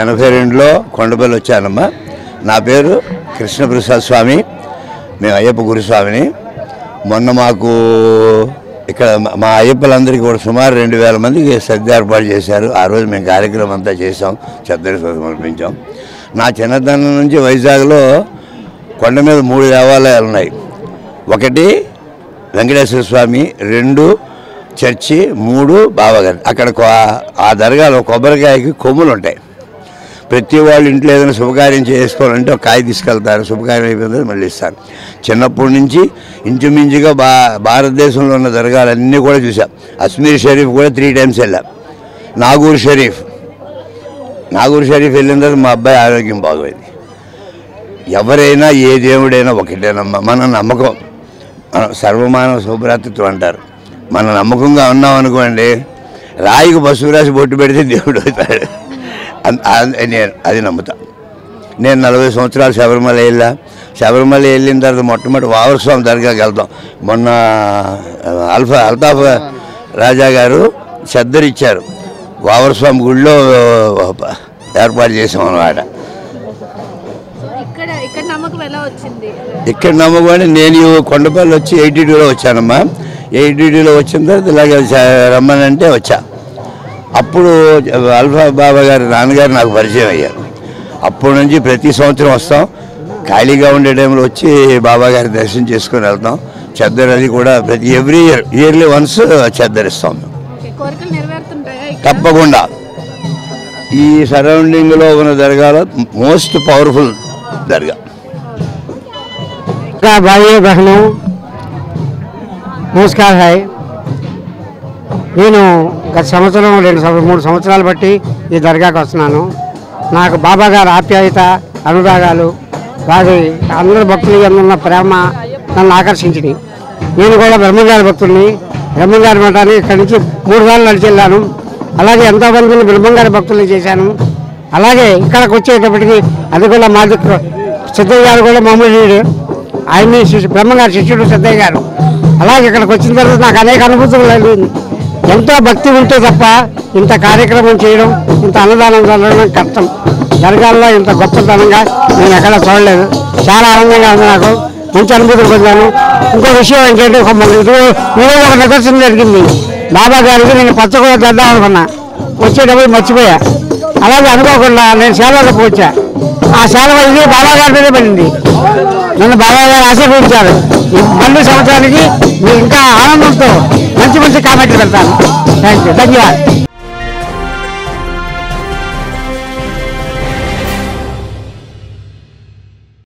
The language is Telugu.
82లో కొండపల్లి వచ్చానమ్మా. నా పేరు కృష్ణప్రసాద్ స్వామి, మేము అయ్యప్ప గురుస్వామిని. మొన్న మాకు ఇక్కడ మా అయ్యప్పలందరికీ కూడా సుమారు 2000 మందికి సద్ది ఏర్పాటు చేశారు. ఆ రోజు మేము కార్యక్రమం అంతా చేసాం, చెద్దరి సమర్పించాం. నా చిన్నతనం నుంచి వైజాగ్లో కొండ మీద 3 దేవాలయాలు ఉన్నాయి. 1 వెంకటేశ్వర స్వామి, 2 చర్చి, 3 బాబాగారి. అక్కడ ఆ దర్గాలో కొబ్బరికాయకి కొమ్ములు ఉంటాయి. ప్రతి వాళ్ళు ఇంట్లో ఏదైనా శుభకార్యం చేసుకోవాలంటే ఒక కాయ తీసుకెళ్తారు, శుభకార్యం అయిపోయింది మళ్ళీ ఇస్తారు. చిన్నప్పటి నుంచి ఇంచుమించుగా భారతదేశంలో ఉన్న దర్గాలన్నీ కూడా చూసాం. అజ్మీర్ షరీఫ్ కూడా 3 టైమ్స్ వెళ్ళాం. నాగూర్ షరీఫ్ వెళ్ళిన తర్వాత మా అబ్బాయి ఆరోగ్యం బాగోయింది. ఎవరైనా ఏ దేవుడైనా ఒకటేనమ్మా. మన నమ్మకం, సర్వమానవ శుభ్రాతృత్వం అంటారు. మన నమ్మకంగా ఉన్నాం అనుకోండి, రాయికి పసుపు రాసి బొట్టు పెడితే దేవుడు అవుతాడు. నేను అది నమ్ముతా. నేను 40 సంవత్సరాలు శబరిమల వెళ్ళిన తర్వాత మొట్టమొదటి వావరస్వామి దర్గాకి వెళ్తాం. మొన్న అల్తాఫ్ రాజా గారు చెద్దరిచ్చారు, వావరస్వామి గుడిలో ఏర్పాటు చేసాం అన్నమాట. ఇక్కడ నమ్మకం అంటే నేను కొండపల్లి వచ్చి 82లో వచ్చానమ్మా. 82లో వచ్చిన తర్వాత ఇలాగే రమ్మనంటే వచ్చా. అప్పుడు అల్ఫా బాబా గారి నాన్నగారు నాకు పరిచయం అయ్యారు. అప్పటి నుంచి ప్రతి సంవత్సరం వస్తాం. ఖాళీగా ఉండే టైంలో వచ్చి బాబా గారి దర్శనం చేసుకొని వెళ్తాం. చెద్దరు అది కూడా ప్రతి ఇయర్లీ వన్స్ చెద్దరిస్తాం మేము. తప్పకుండా ఈ సరౌండింగ్లో ఉన్న దర్గాలో మోస్ట్ పవర్ఫుల్ దర్గా. భాయి బహను నమస్కారం. హాయ్, నేను గత సంవత్సరం 2-3 సంవత్సరాలు బట్టి ఈ దర్గాకి వస్తున్నాను. నాకు బాబా గారి ఆప్యాయత, అనురాగాలు, వారి అందరి భక్తులు అందున్న ప్రేమ నన్ను ఆకర్షించింది. నేను కూడా బ్రహ్మంగారి భక్తుల్ని. బ్రహ్మంగారి మఠాన్ని ఇక్కడి నుంచి 3 సార్లు నడిచి వెళ్ళాను. అలాగే ఎంతోమందిని బ్రహ్మంగారి భక్తుల్ని చేశాను. అలాగే ఇక్కడికి వచ్చేటప్పటికి అది కూడా మా సిద్ధయ్య గారు కూడా మామూలు ఆయన్ని బ్రహ్మంగారి శిష్యుడు సిద్ధయ్య గారు. అలాగే ఇక్కడికి వచ్చిన తర్వాత నాకు అనేక అనుభూతులు కలిగింది. ఎంతో భక్తి ఉంటే తప్ప ఇంత కార్యక్రమం చేయడం, ఇంత అన్నదానం జరగడం కష్టం. దర్గాల్లో ఇంత గొప్పతనంగా నేను ఎక్కడ చూడలేదు. చాలా ఆనందంగా ఉంది, నాకు మంచి అనుభూతులు పొందాను. ఇంకో విషయం ఏంటంటే ఈరోజు ఒక నిదర్శనం జరిగింది. బాబా గారికి నేను పచ్చగూడ తెద్దాం అనుకున్నా, వచ్చేటప్పుడు మర్చిపోయా. అలాగే అనుకోకుండా నేను సేవలకు వచ్చా. ఆ సేవ ఇది బాబా గారి మీద పడింది. నన్ను బాబా గారు ఆశీర్వదించారు. మళ్ళీ సంవత్సరానికి మీరు ఇంకా ఆనందంతో మంచి కామెంట్లు పెడతాను. థ్యాంక్ యూ, ధన్యవాదాలు.